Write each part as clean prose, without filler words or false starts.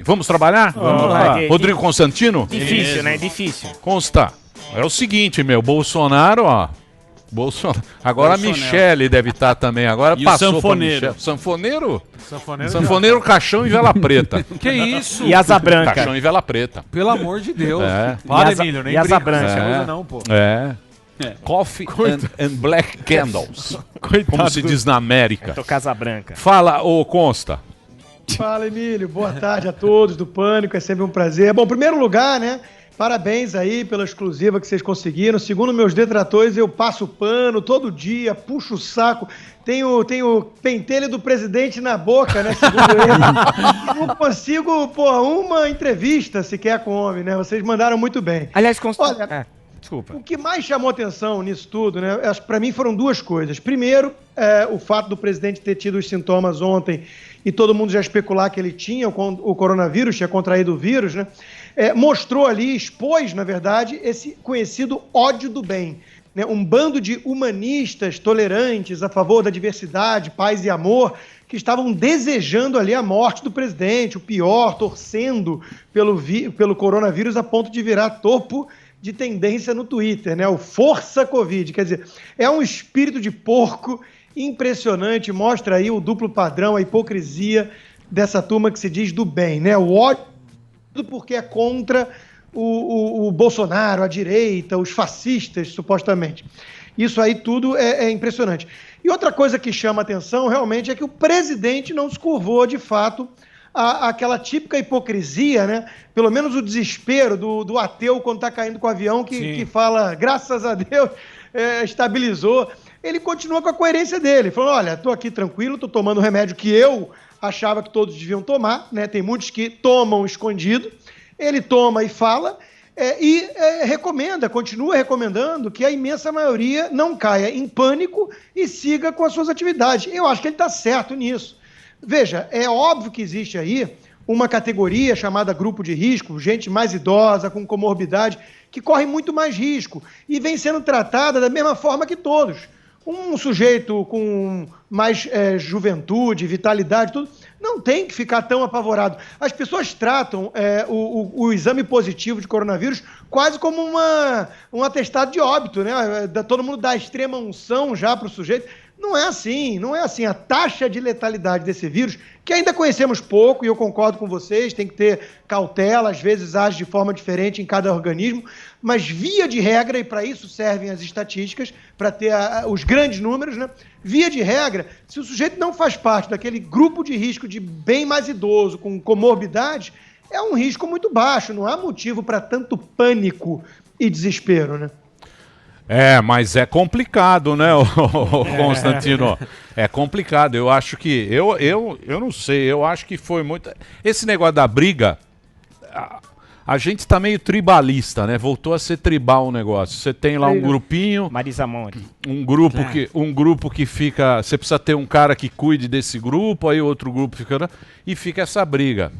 Vamos trabalhar? Vamos lá. Rodrigo Constantino? Difícil, né? Difícil. Consta. É o seguinte, Bolsonaro, ó. Agora a Michele deve estar também. Agora E passou o sanfoneiro. Sanfoneiro? Sanfoneiro. Sanfoneiro, caixão e vela preta. Que isso? E asa branca. Caixão e vela preta. Pelo amor de Deus. É. Para, E asa- Emílio, nem e asa brinca com branca. essa coisa É. não, pô. É. Coffee and Black Candles. Como se diz na América. Tô casa branca. Fala, ô Consta. Fala, Emílio. Boa tarde a todos do Pânico. É sempre um prazer. Bom, em primeiro lugar, né? Parabéns aí pela exclusiva que vocês conseguiram. Segundo meus detratores, eu passo pano todo dia, puxo o saco. Tenho pentelho do presidente na boca, né? Segundo ele. E não consigo, uma entrevista sequer com o homem, né? Vocês mandaram muito bem. Aliás, Olha, desculpa. o que mais chamou atenção nisso tudo, né? Acho que para mim foram duas coisas. Primeiro, o fato do presidente ter tido os sintomas ontem e todo mundo já especular que ele tinha o coronavírus, tinha contraído o vírus, né? Mostrou ali, expôs, na verdade, esse conhecido ódio do bem. Né? Um bando de humanistas tolerantes a favor da diversidade, paz e amor, que estavam desejando ali a morte do presidente, o pior, torcendo pelo coronavírus a ponto de virar topo de tendência no Twitter, né? O Força Covid. Quer dizer, é um espírito de porco impressionante, mostra aí o duplo padrão, a hipocrisia dessa turma que se diz do bem, né? O ódio porque é contra o Bolsonaro, a direita, os fascistas, supostamente. Isso aí tudo é impressionante. E outra coisa que chama atenção, realmente, é que o presidente não se curvou, de fato, àquela típica hipocrisia, né? Pelo menos o desespero do ateu quando está caindo com o avião, que fala, graças a Deus, estabilizou. Ele continua com a coerência dele, falando, olha, estou aqui tranquilo, estou tomando o remédio que eu achava que todos deviam tomar, né? Tem muitos que tomam escondido. Ele toma e fala recomenda, continua recomendando que a imensa maioria não caia em pânico e siga com as suas atividades. Eu acho que ele está certo nisso. Veja, é óbvio que existe aí uma categoria chamada grupo de risco, gente mais idosa, com comorbidade, que corre muito mais risco e vem sendo tratada da mesma forma que todos. Um sujeito com mais juventude, vitalidade, tudo, não tem que ficar tão apavorado. As pessoas tratam o exame positivo de coronavírus quase como um atestado de óbito, né? Todo mundo dá extrema unção já para o sujeito. Não é assim, não é assim. A taxa de letalidade desse vírus, que ainda conhecemos pouco, e eu concordo com vocês, tem que ter cautela, às vezes age de forma diferente em cada organismo, mas via de regra, e para isso servem as estatísticas, para ter os grandes números, né? Via de regra, se o sujeito não faz parte daquele grupo de risco de bem mais idoso, com comorbidade, é um risco muito baixo, não há motivo para tanto pânico e desespero, né? Mas é complicado, né, Constantino? É complicado. Eu acho que... Eu não sei, eu acho que foi muito... Esse negócio da briga, a gente tá meio tribalista, né? Voltou a ser tribal o negócio. Você tem lá um grupinho... Marisa Monte. Um grupo que fica... Você precisa ter um cara que cuide desse grupo, aí outro grupo fica... E fica essa briga.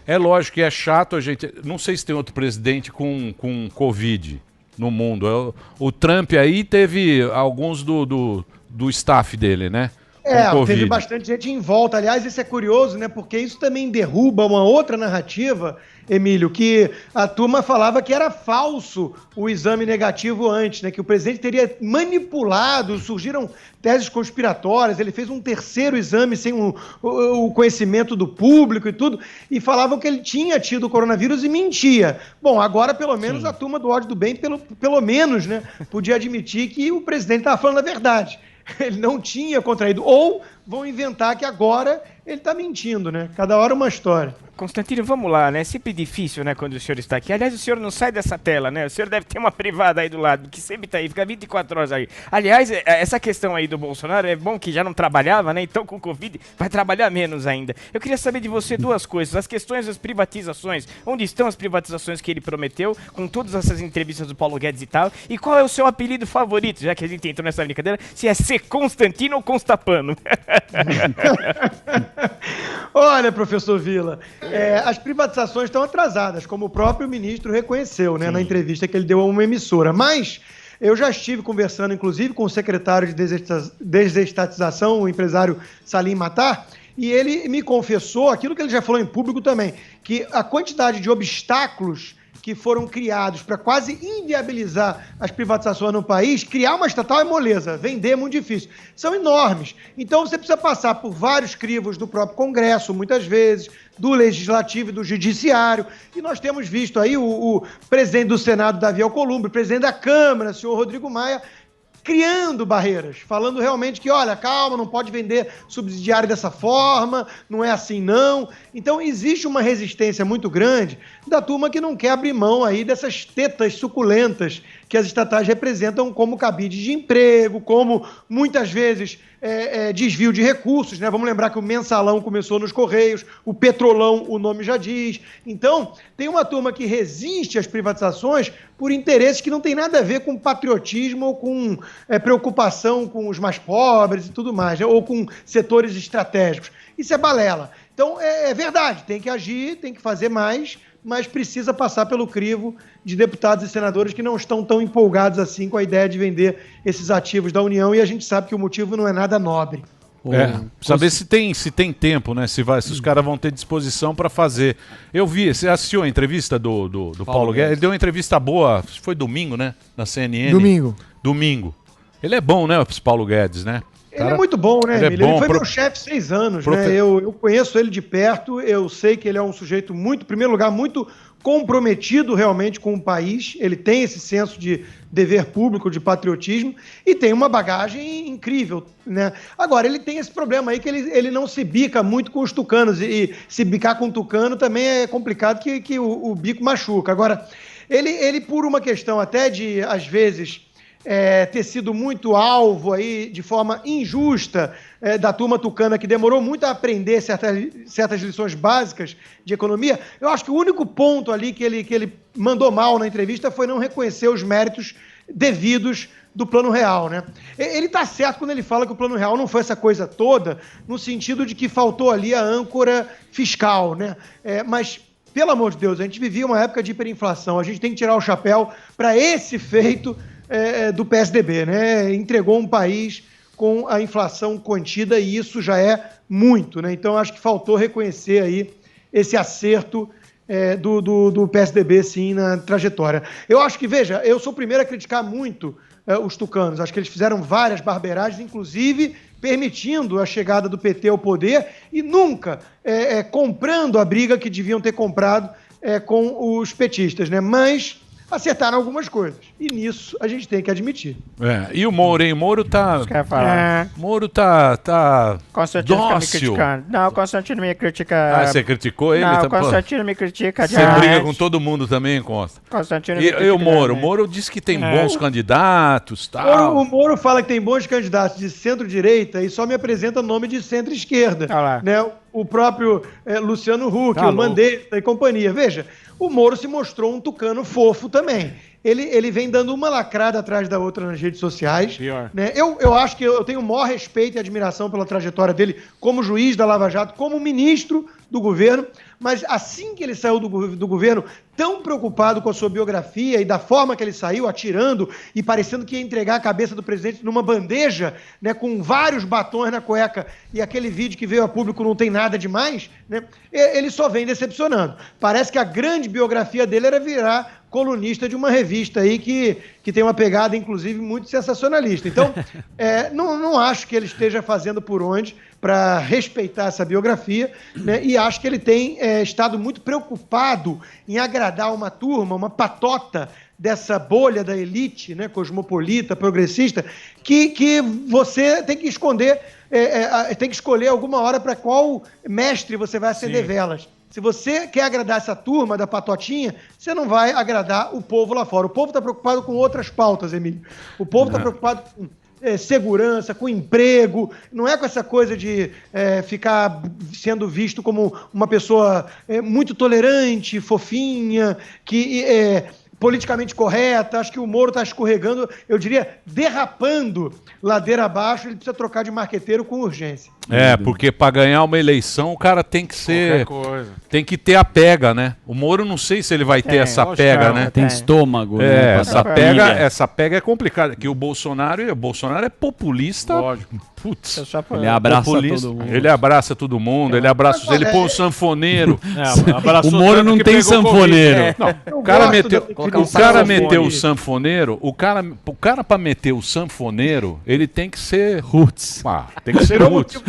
É lógico que é chato a gente... Não sei se tem outro presidente com Covid no mundo. O Trump aí teve alguns do staff dele, né? Teve bastante gente em volta. Aliás, isso é curioso, né? Porque isso também derruba uma outra narrativa, Emílio, que a turma falava que era falso o exame negativo antes, né? Que o presidente teria manipulado, surgiram teses conspiratórias, ele fez um terceiro exame sem o conhecimento do público e tudo, e falavam que ele tinha tido o coronavírus e mentia. Bom, agora pelo menos a turma do ódio do bem, pelo menos, né, podia admitir que o presidente estava falando a verdade. Ele não tinha contraído. Ou vão inventar que agora ele está mentindo, né? Cada hora uma história. Constantino, vamos lá, né? Sempre difícil, né, quando o senhor está aqui. Aliás, o senhor não sai dessa tela, né? O senhor deve ter uma privada aí do lado, que sempre está aí, fica 24 horas aí. Aliás, essa questão aí do Bolsonaro, é bom que já não trabalhava, né? Então, com o Covid, vai trabalhar menos ainda. Eu queria saber de você duas coisas. As questões das privatizações. Onde estão as privatizações que ele prometeu, com todas essas entrevistas do Paulo Guedes e tal? E qual é o seu apelido favorito, já que a gente entrou nessa brincadeira? Se é ser Constantino ou Constapano? Olha, professor Vila, as privatizações estão atrasadas, como o próprio ministro reconheceu, né, na entrevista que ele deu a uma emissora. Mas eu já estive conversando, inclusive, com o secretário de desestatização, o empresário Salim Matar, e ele me confessou aquilo que ele já falou em público também, que a quantidade de obstáculos que foram criados para quase inviabilizar as privatizações no país, criar uma estatal é moleza, vender é muito difícil. São enormes. Então você precisa passar por vários crivos do próprio Congresso, muitas vezes, do Legislativo e do Judiciário. E nós temos visto aí o presidente do Senado, Davi Alcolumbre, o presidente da Câmara, o senhor Rodrigo Maia, criando barreiras, falando realmente que, olha, calma, não pode vender subsidiário dessa forma, não é assim não. Então existe uma resistência muito grande da turma que não quer abrir mão aí dessas tetas suculentas que as estatais representam como cabide de emprego, como muitas vezes desvio de recursos, né? Vamos lembrar que o mensalão começou nos Correios, o petrolão, o nome já diz. Então, tem uma turma que resiste às privatizações por interesses que não tem nada a ver com patriotismo ou com preocupação com os mais pobres e tudo mais, né? Ou com setores estratégicos. Isso é balela. Então, é verdade, tem que agir, tem que fazer mais, mas precisa passar pelo crivo de deputados e senadores que não estão tão empolgados assim com a ideia de vender esses ativos da União, e a gente sabe que o motivo não é nada nobre. Saber se tem tempo, né? Se os caras vão ter disposição para fazer. Eu vi, você assistiu a entrevista do Paulo Guedes? Ele deu uma entrevista boa, foi domingo, né? Na CNN. Domingo. Ele é bom, né, o Paulo Guedes, né? Ele é muito bom, né, Emílio? Ele foi meu chefe 6 anos, né? Eu conheço ele de perto, eu sei que ele é um sujeito muito, em primeiro lugar, muito comprometido realmente com o país. Ele tem esse senso de dever público, de patriotismo, e tem uma bagagem incrível, né? Agora, ele tem esse problema aí que ele não se bica muito com os tucanos, e se bicar com o tucano também é complicado que o bico machuca. Agora, ele por uma questão até de, às vezes, ter sido muito alvo aí de forma injusta da turma tucana, que demorou muito a aprender certas lições básicas de economia. Eu acho que o único ponto ali que ele mandou mal na entrevista foi não reconhecer os méritos devidos do Plano Real, né? Ele está certo quando ele fala que o Plano Real não foi essa coisa toda, no sentido de que faltou ali a âncora fiscal, né? Mas, pelo amor de Deus, a gente vivia uma época de hiperinflação, a gente tem que tirar o chapéu para esse feito do PSDB, né? Entregou um país com a inflação contida, e isso já é muito, né? Então acho que faltou reconhecer aí esse acerto do PSDB, sim, na trajetória. Eu acho que, veja, eu sou o primeiro a criticar muito os tucanos. Acho que eles fizeram várias barbeiragens, inclusive permitindo a chegada do PT ao poder e nunca comprando a briga que deviam ter comprado com os petistas, né? Mas acertaram algumas coisas. E nisso a gente tem que admitir. E o Moro, hein? O Moro tá... Moro tá Constantino fica me dócil. criticando. Não, o Constantino me critica... Você criticou ele? Não, o Constantino me critica. Você briga com todo mundo também, Costa? Constantino E o Moro? O Moro diz que tem bons candidatos, tal. O Moro fala que tem bons candidatos de centro-direita e só me apresenta nome de centro-esquerda. Né? O próprio Luciano Huck, o Mandetta e companhia. Veja, o Moro se mostrou um tucano fofo também. Ele vem dando uma lacrada atrás da outra nas redes sociais. Né? Eu acho que eu tenho o maior respeito e admiração pela trajetória dele como juiz da Lava Jato, como ministro do governo, mas assim que ele saiu do governo, tão preocupado com a sua biografia e da forma que ele saiu, atirando e parecendo que ia entregar a cabeça do presidente numa bandeja, né, com vários batons na cueca, e aquele vídeo que veio a público não tem nada demais, né, ele só vem decepcionando. Parece que a grande biografia dele era virar colunista de uma revista aí que tem uma pegada, inclusive, muito sensacionalista. Então, não acho que ele esteja fazendo por onde para respeitar essa biografia, né? E acho que ele tem estado muito preocupado em agradar uma turma, uma patota dessa bolha da elite, né, cosmopolita, progressista, que você tem que esconder, tem que escolher alguma hora para qual mestre você vai acender velas. Se você quer agradar essa turma da patotinha, você não vai agradar o povo lá fora. O povo está preocupado com outras pautas, Emílio. O povo está preocupado com segurança, com emprego, não é com essa coisa de ficar sendo visto como uma pessoa muito tolerante, fofinha, que politicamente correta. Acho que o Moro está escorregando, eu diria, derrapando ladeira abaixo. Ele precisa trocar de marqueteiro com urgência. Porque para ganhar uma eleição o cara tem que ser... Tem que ter a pega, né? O Moro não sei se ele vai ter essa pega, né? Tem estômago, né? Essa pega é complicada. Que o Bolsonaro é populista. Lógico. Putz. Ele abraça todo mundo. Ele abraça todo mundo, ele abraça... Ele põe o sanfoneiro. O Moro não tem sanfoneiro. Não, o cara meteu o sanfoneiro. O cara para meter o sanfoneiro, ele tem que ser roots. Tem que ser roots.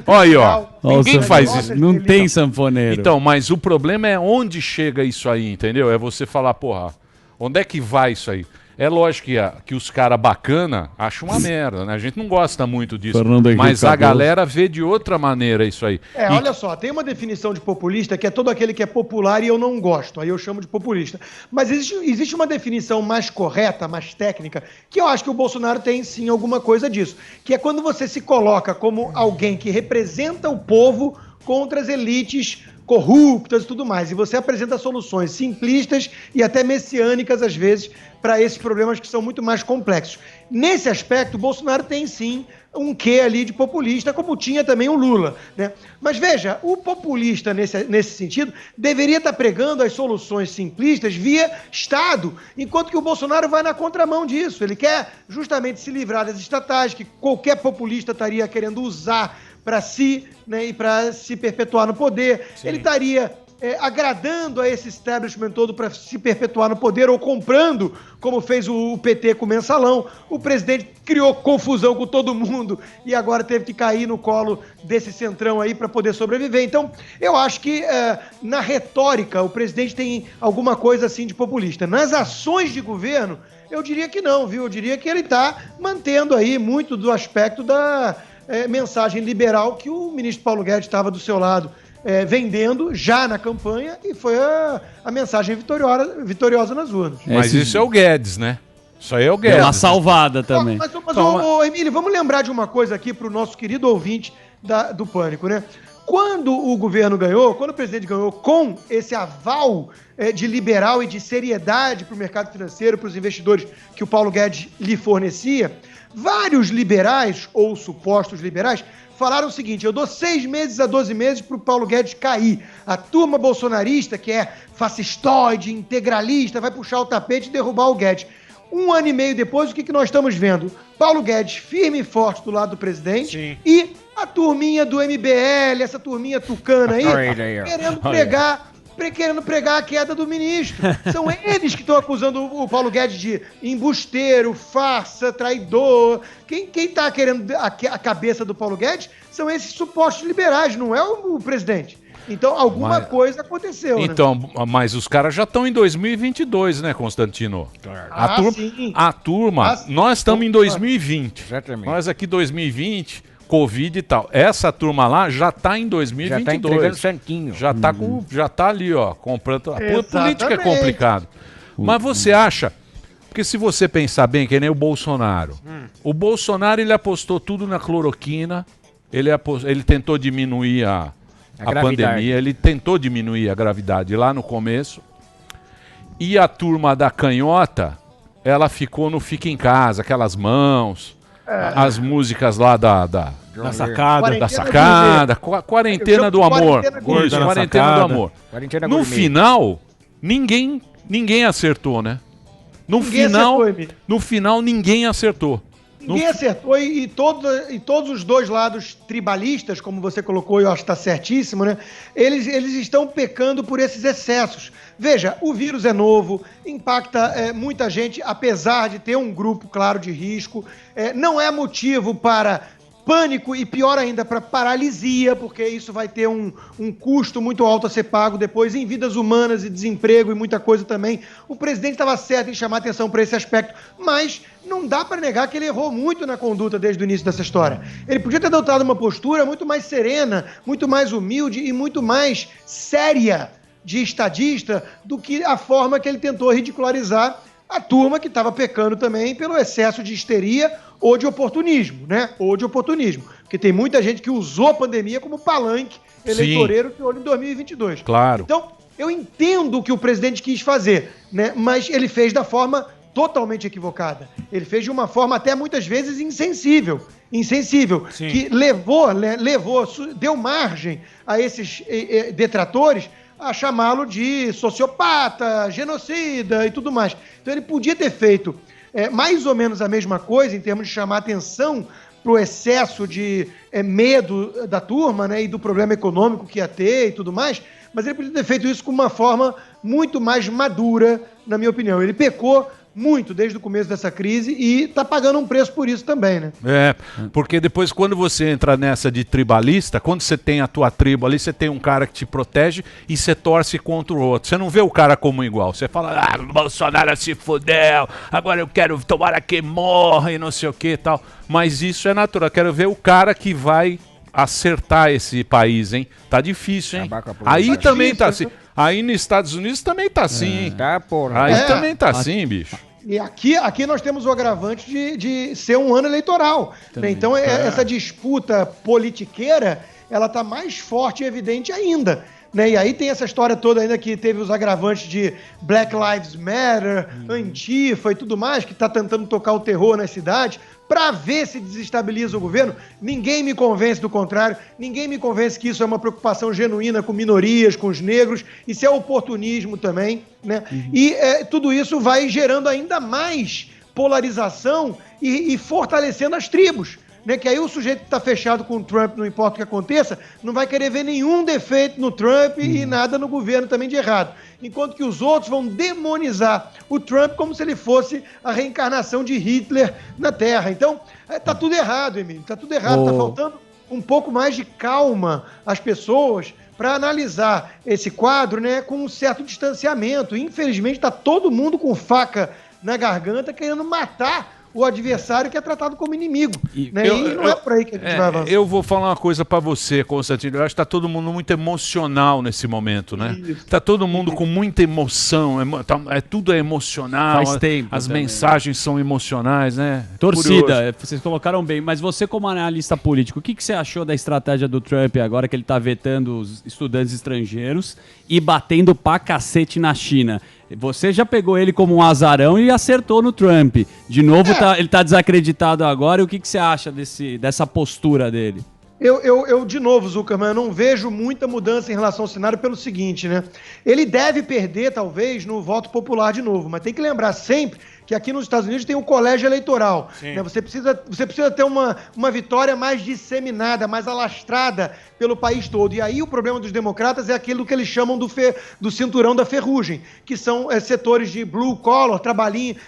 Olha aí, ó. Ninguém faz isso. Não tem sanfoneiro. Então, mas o problema é onde chega isso aí, entendeu? É você falar, porra, onde é que vai isso aí? É lógico que os caras bacana acham uma merda, né? A gente não gosta muito disso. Mas a galera vê de outra maneira isso aí. Olha só, tem uma definição de populista que é todo aquele que é popular e eu não gosto. Aí eu chamo de populista. Mas existe uma definição mais correta, mais técnica, que eu acho que o Bolsonaro tem sim alguma coisa disso. Que é quando você se coloca como alguém que representa o povo contra as elites corruptas e tudo mais. E você apresenta soluções simplistas e até messiânicas, às vezes, para esses problemas que são muito mais complexos. Nesse aspecto, o Bolsonaro tem, sim, um quê ali de populista, como tinha também o Lula, né? Mas veja, o populista, nesse sentido, deveria estar pregando as soluções simplistas via Estado, enquanto que o Bolsonaro vai na contramão disso. Ele quer justamente se livrar das estatais, que qualquer populista estaria querendo usar para si, né, e para se perpetuar no poder. Sim. Ele estaria agradando a esse establishment todo para se perpetuar no poder ou comprando, como fez o PT com o Mensalão. O presidente criou confusão com todo mundo e agora teve que cair no colo desse centrão aí para poder sobreviver. Então, eu acho que na retórica o presidente tem alguma coisa assim de populista. Nas ações de governo, eu diria que não, viu? Eu diria que ele está mantendo aí muito do aspecto da mensagem liberal que o ministro Paulo Guedes estava do seu lado vendendo já na campanha e foi a mensagem vitoriosa nas urnas. Mas isso é o Guedes, né? Isso aí é o Guedes. É uma salvada também. Mas Emílio, vamos lembrar de uma coisa aqui para o nosso querido ouvinte do Pânico, né? Quando o governo ganhou, quando o presidente ganhou com esse aval de liberal e de seriedade para o mercado financeiro, para os investidores que o Paulo Guedes lhe fornecia, vários liberais, ou supostos liberais, falaram o seguinte: eu dou 6 meses a 12 meses para o Paulo Guedes cair. A turma bolsonarista, que é fascistoide, integralista, vai puxar o tapete e derrubar o Guedes. 1 ano e meio depois, o que nós estamos vendo? Paulo Guedes firme e forte do lado do presidente. Sim. E a turminha do MBL, essa turminha tucana aí, querendo pregar a queda do ministro. São eles que estão acusando o Paulo Guedes de embusteiro, farsa, traidor. Quem está querendo a cabeça do Paulo Guedes são esses supostos liberais, não é o presidente. Então, alguma coisa aconteceu, então, né? Mas os caras já estão em 2022, né, Constantino? Sim. A turma, nós estamos em 2020. Exatamente. Nós aqui 2020, Covid e tal. Essa turma lá já está em 2022. Já está entregando santinho. Já tá ali, ó, comprando. A política é complicado. Mas você acha... Porque se você pensar bem, que nem o Bolsonaro. O Bolsonaro, ele apostou tudo na cloroquina. Ele tentou diminuir a pandemia, ele tentou diminuir a gravidade lá no começo. E a turma da canhota, ela ficou no Fica em Casa, aquelas mãos, as músicas lá da sacada, quarentena do amor. Quarentena do amor. No final, ninguém acertou, né? No final, ninguém acertou. Ninguém acertou e todos os dois lados tribalistas, como você colocou, eu acho que está certíssimo, né? Eles estão pecando por esses excessos. Veja, o vírus é novo, impacta muita gente, apesar de ter um grupo, claro, de risco. Não é motivo para pânico e, pior ainda, para paralisia, porque isso vai ter um custo muito alto a ser pago depois em vidas humanas e desemprego e muita coisa também. O presidente estava certo em chamar atenção para esse aspecto, mas não dá para negar que ele errou muito na conduta desde o início dessa história. Ele podia ter adotado uma postura muito mais serena, muito mais humilde e muito mais séria de estadista do que a forma que ele tentou ridicularizar a turma que estava pecando também pelo excesso de histeria ou de oportunismo, né? Ou de oportunismo. Porque tem muita gente que usou a pandemia como palanque eleitoreiro que olha em 2022. Claro. Então, eu entendo o que o presidente quis fazer, né? Mas ele fez da forma totalmente equivocada. Ele fez de uma forma até muitas vezes insensível, que deu margem a esses detratores a chamá-lo de sociopata, genocida e tudo mais. Então ele podia ter feito mais ou menos a mesma coisa em termos de chamar atenção para o excesso de medo da turma, né, e do problema econômico que ia ter e tudo mais, mas ele podia ter feito isso com uma forma muito mais madura, na minha opinião. Ele pecou muito desde o começo dessa crise e está pagando um preço por isso também, né? Porque depois quando você entra nessa de tribalista, quando você tem a tua tribo ali, você tem um cara que te protege e você torce contra o outro. Você não vê o cara como igual. Você fala, Bolsonaro se fudeu, agora eu quero tomara que morra e não sei o que e tal. Mas isso é natural. Eu quero ver o cara que vai acertar esse país, hein? Tá difícil, hein? Aí também tá assim. Aí nos Estados Unidos também tá assim, hein? Tá, porra. Aí também tá assim, bicho. E aqui nós temos o agravante de ser um ano eleitoral. Né? Então, essa disputa politiqueira, ela está mais forte e evidente ainda. Né? E aí tem essa história toda ainda que teve os agravantes de Black Lives Matter, Antifa e tudo mais, que está tentando tocar o terror nas cidades, para ver se desestabiliza o governo. Ninguém me convence do contrário, ninguém me convence que isso é uma preocupação genuína com minorias, com os negros, isso é oportunismo também, né? E tudo isso vai gerando ainda mais polarização e fortalecendo as tribos. Né, que aí o sujeito que está fechado com o Trump, não importa o que aconteça, não vai querer ver nenhum defeito no Trump e nada no governo também de errado. Enquanto que os outros vão demonizar o Trump como se ele fosse a reencarnação de Hitler na Terra. Então, tá tudo errado, Emílio, tá tudo errado. Tá faltando um pouco mais de calma às pessoas para analisar esse quadro, né, com um certo distanciamento. Infelizmente, está todo mundo com faca na garganta querendo matar o adversário que é tratado como inimigo. E não é por aí que a gente vai avançar. Eu vou falar uma coisa pra você, Constantino. Eu acho que tá todo mundo muito emocional nesse momento, né? Isso. Tá todo mundo com muita emoção. Tudo é emocional. Faz tempo as também. Mensagens são emocionais, né? Torcida, Curioso. Vocês colocaram bem. Mas você, como analista político, o que você achou da estratégia do Trump agora que ele tá vetando os estudantes estrangeiros e batendo pra cacete na China? Você já pegou ele como um azarão e acertou no Trump. De novo, ele tá desacreditado agora. E o que você acha dessa postura dele? Eu, de novo, Zuckerman, eu não vejo muita mudança em relação ao cenário pelo seguinte, né? Ele deve perder, talvez, no voto popular de novo, mas tem que lembrar sempre que aqui nos Estados Unidos tem um colégio eleitoral. Né? Você precisa ter uma vitória mais disseminada, mais alastrada pelo país todo. E aí o problema dos democratas é aquilo que eles chamam do cinturão da ferrugem, que são setores de blue collar,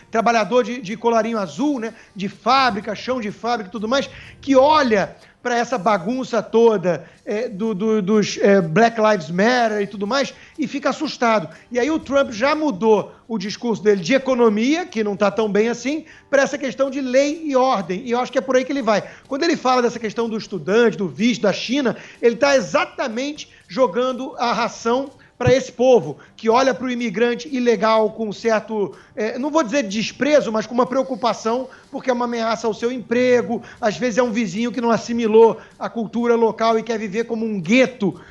trabalhador de colarinho azul, né? De fábrica, chão de fábrica e tudo mais, que olha para essa bagunça toda dos Black Lives Matter e tudo mais, e fica assustado. E aí o Trump já mudou o discurso dele de economia, que não está tão bem assim, para essa questão de lei e ordem. E eu acho que é por aí que ele vai. Quando ele fala dessa questão do estudante, do visto, da China, ele está exatamente jogando a ração para esse povo, que olha para o imigrante ilegal com um certo, não vou dizer desprezo, mas com uma preocupação, porque é uma ameaça ao seu emprego, às vezes é um vizinho que não assimilou a cultura local e quer viver como um gueto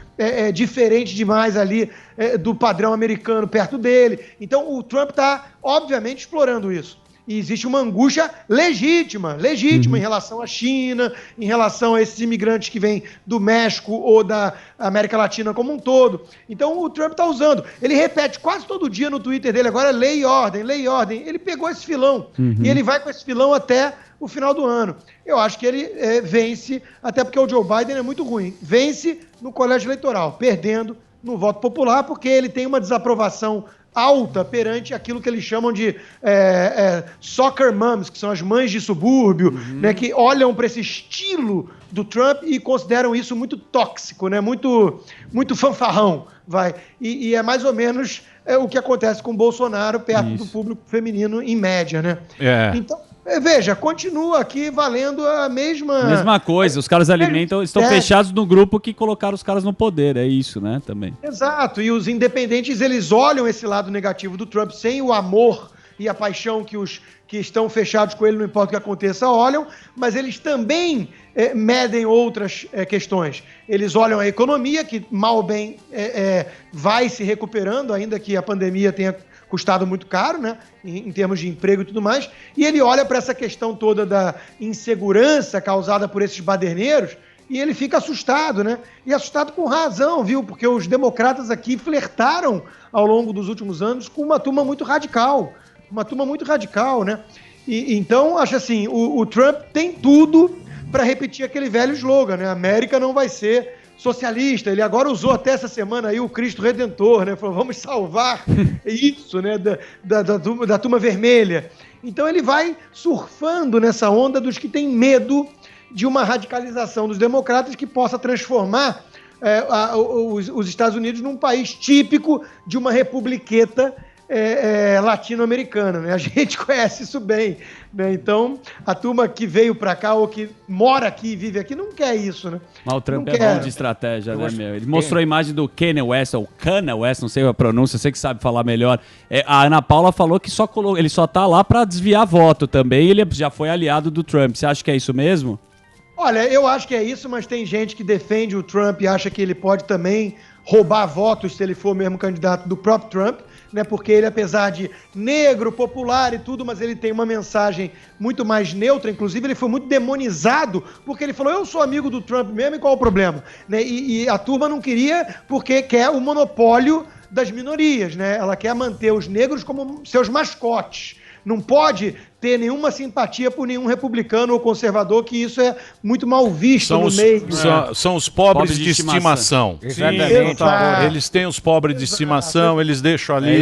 diferente demais ali do padrão americano perto dele. Então o Trump está, obviamente, explorando isso. E existe uma angústia legítima em relação à China, em relação a esses imigrantes que vêm do México ou da América Latina como um todo. Então o Trump está usando. Ele repete quase todo dia no Twitter dele agora lei e ordem, lei e ordem. Ele pegou esse filão e ele vai com esse filão até o final do ano. Eu acho que ele vence, até porque o Joe Biden é muito ruim. Vence no colégio eleitoral, perdendo no voto popular, porque ele tem uma desaprovação alta perante aquilo que eles chamam de soccer moms, que são as mães de subúrbio, né, que olham para esse estilo do Trump e consideram isso muito tóxico, né, muito fanfarrão, vai. E é mais ou menos o que acontece com o Bolsonaro perto do público feminino em média, né? Então, veja, continua aqui valendo a mesma coisa, os caras alimentam, estão fechados no grupo que colocaram os caras no poder, é isso, né, também. Exato, e os independentes, eles olham esse lado negativo do Trump sem o amor e a paixão que os que estão fechados com ele, não importa o que aconteça, olham, mas eles também medem outras questões. Eles olham a economia, que mal ou bem vai se recuperando, ainda que a pandemia tenha custado muito caro, né, em termos de emprego e tudo mais, e ele olha para essa questão toda da insegurança causada por esses baderneiros e ele fica assustado, né? E assustado com razão, viu? Porque os democratas aqui flertaram ao longo dos últimos anos com uma turma muito radical, né? E então, acho assim, o Trump tem tudo para repetir aquele velho slogan, né? A América não vai ser socialista. Ele agora usou até essa semana aí o Cristo Redentor, né? Falou, vamos salvar isso, né? Da turma vermelha. Então ele vai surfando nessa onda dos que têm medo de uma radicalização dos democratas que possa transformar os Estados Unidos num país típico de uma republiqueta latino-americana, né? A gente conhece isso bem, né? Então, a turma que veio para cá ou que mora aqui e vive aqui não quer isso, né? Mas o Trump é bom de estratégia, né, meu? Ele mostrou a imagem do Kanye West, ou Kanye West, não sei a pronúncia, você que sabe falar melhor. A Ana Paula falou que ele só tá lá para desviar voto também, ele já foi aliado do Trump. Você acha que é isso mesmo? Olha, eu acho que é isso, mas tem gente que defende o Trump e acha que ele pode também roubar votos se ele for mesmo candidato do próprio Trump, né? Porque ele, apesar de negro, popular e tudo, mas ele tem uma mensagem muito mais neutra. Inclusive, ele foi muito demonizado porque ele falou, eu sou amigo do Trump mesmo e qual o problema? Né? E a turma não queria porque quer o monopólio das minorias, né? Ela quer manter os negros como seus mascotes. Não pode ter nenhuma simpatia por nenhum republicano ou conservador, que isso é muito mal visto no meio. São os pobres de estimação. Exatamente. Eles têm os pobres de estimação, eles deixam ali,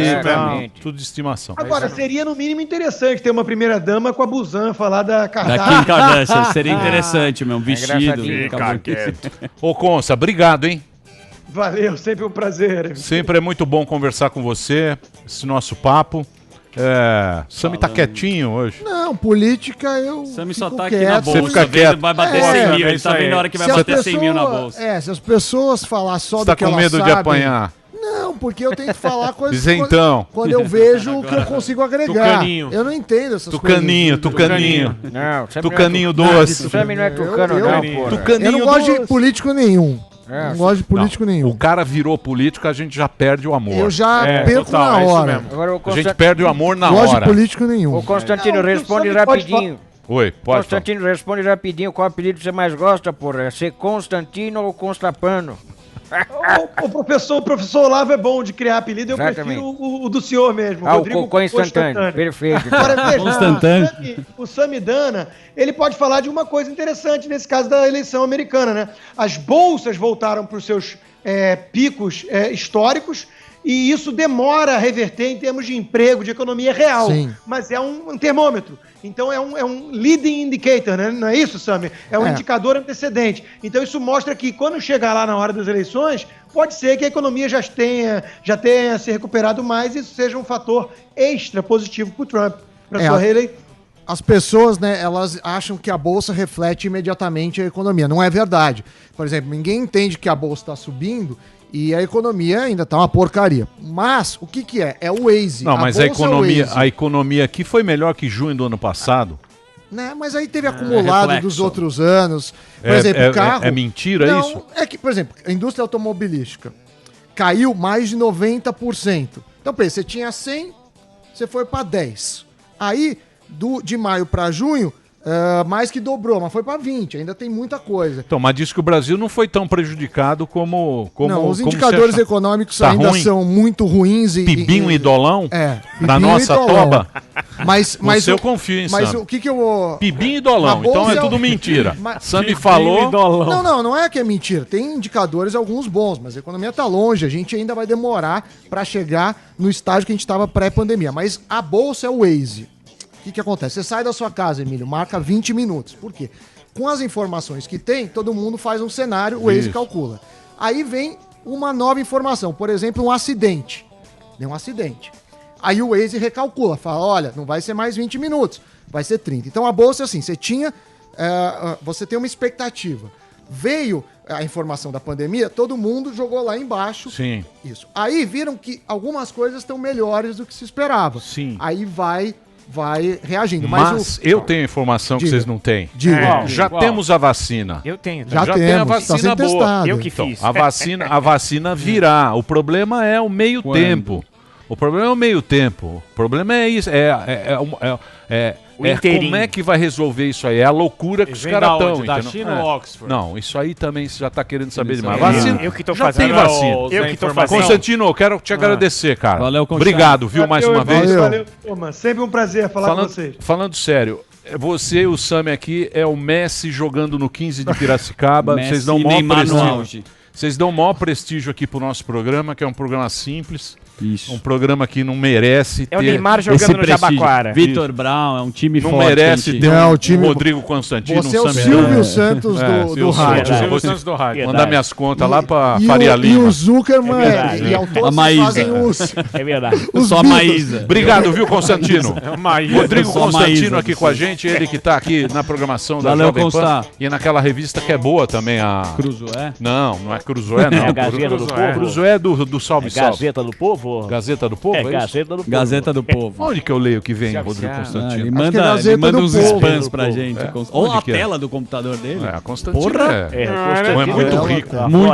tudo de estimação. Agora, seria no mínimo interessante ter uma primeira-dama com a Busan falar da Kardashian. Da Kim Kardashian, seria interessante, meu, um vestido. Ô, Consa, obrigado, hein? Valeu, sempre um prazer. Sempre é muito bom conversar com você, esse nosso papo. Sami tá quietinho hoje. Não, política eu. Sami fico só tá quieto. aqui na bolsa. Você fica quieto. Vai bater 100 mil. Ele tá vendo a hora que vai bater 100 mil na bolsa. Se as pessoas falar só Você do tá que com elas medo sabem, de apanhar? Não, porque eu tenho que falar coisas Diz então. quando eu vejo que eu consigo agregar. Tucaninho. Eu não entendo essas Tucaninho. Não, Tucaninho doce. o Sami não é tucano, não, porra. Eu não gosto de político nenhum. Não gosto de político nenhum. O cara virou político, a gente já perde o amor. Eu já perco na hora. Agora, A gente perde o amor na Não gosto de hora. político nenhum. O Constantino, Não, responde o Sami pode rapidinho. Oi, pode falar. Constantino, responde rapidinho. Qual apelido você mais gosta, porra? É ser Constantino ou Constapano? O professor Olavo é bom de criar apelido, eu Exatamente. prefiro o do senhor mesmo. O Rodrigo cocô instantâneo. Perfeito. Agora, veja, Constantâneo. o Samidana, ele pode falar de uma coisa interessante nesse caso da eleição americana, né? As bolsas voltaram para os seus picos históricos e isso demora a reverter em termos de emprego, de economia real. Sim. Mas é um termômetro. Então é um leading indicator, né? Não é isso, Sami? É um indicador antecedente. Então isso mostra que quando chegar lá na hora das eleições, pode ser que a economia já tenha se recuperado mais e isso seja um fator extra positivo para o Trump, para sua reeleição. As pessoas, né, elas acham que a bolsa reflete imediatamente a economia. Não é verdade. Por exemplo, ninguém entende que a bolsa está subindo e a economia ainda está uma porcaria. Mas o que é? É o Waze. Não, mas a economia aqui foi melhor que junho do ano passado. Né? Mas aí teve acumulado dos outros anos. Por exemplo, o carro... É mentira não, isso? É que, por exemplo, a indústria automobilística caiu mais de 90%. Então, pensa, você tinha 100, você foi para 10. Aí, de maio para junho, mais que dobrou, mas foi para 20. Ainda tem muita coisa. Então, mas diz que o Brasil não foi tão prejudicado como não, os indicadores econômicos tá ainda são muito ruins. Pibinho e dolão? Da Pibinho nossa toba? Mas eu confio em Sam. Mas o que eu vou... Pibinho e dolão, então é tudo mentira. Sam me falou... Não é que é mentira. Tem indicadores, alguns bons, mas a economia tá longe. A gente ainda vai demorar para chegar no estágio que a gente estava pré-pandemia. Mas a bolsa é o Waze. O que acontece? Você sai da sua casa, Emílio, marca 20 minutos. Por quê? Com as informações que tem, todo mundo faz um cenário, o Waze calcula. Aí vem uma nova informação, por exemplo, um acidente. Deu um acidente. Aí o Waze recalcula, fala, olha, não vai ser mais 20 minutos, vai ser 30. Então a bolsa, assim, você tem uma expectativa. Veio a informação da pandemia, todo mundo jogou lá embaixo. Sim. Isso. Aí viram que algumas coisas estão melhores do que se esperava. Sim. Aí vai reagindo. Mas eu tenho informação que vocês não têm. Já temos a vacina. Eu tenho. Já tem a temos, vacina boa. Eu que fiz. A vacina virá. O problema é o meio tempo. O problema é o meio tempo. O problema é isso. Como é que vai resolver isso aí? É a loucura que os caras estão. Da China ou Oxford? Não, isso aí também você já está querendo saber demais. Vacina. Eu que tô já fazendo. tem vacina. Eu que tô fazendo. Constantino, eu quero te agradecer, cara. Valeu, Constantino. Obrigado, viu, mais uma vez. Valeu. Pô, mano, sempre um prazer falar com vocês. Falando sério, você e o Sami aqui é o Messi jogando no 15 de Piracicaba. Vocês dão o maior prestígio. Vocês dão o maior prestígio aqui pro nosso programa, que é um programa simples. Isso. Um programa que não merece ter... É o Neymar jogando no Jabaquara. Vitor Brown, é um time não forte. Não merece ter o time... Rodrigo Constantino. Você é o Silvio Santos do rádio. Silvio Santos do rádio. Mandar minhas contas lá pra Faria Lima. E o Zuckerman e autores fazem os... É verdade. Só a Maísa. Obrigado, viu, Constantino? Rodrigo Constantino aqui com a gente, ele que tá aqui na programação da Jovem Pan. E naquela revista que é boa também, a... Cruzoé? Não é Cruzoé, não. É a Gazeta do Povo. Cruzoé é do Salve Salve. Gazeta do Povo? Gazeta do Povo? É, Gazeta do Povo. Gazeta do Povo. Onde que eu leio que vem, Rodrigo Constantino? Ele manda uns spams pra gente. Ou a Onde que é? tela do computador dele. É, a Constantino Porra! é Constantino muito rico. Muito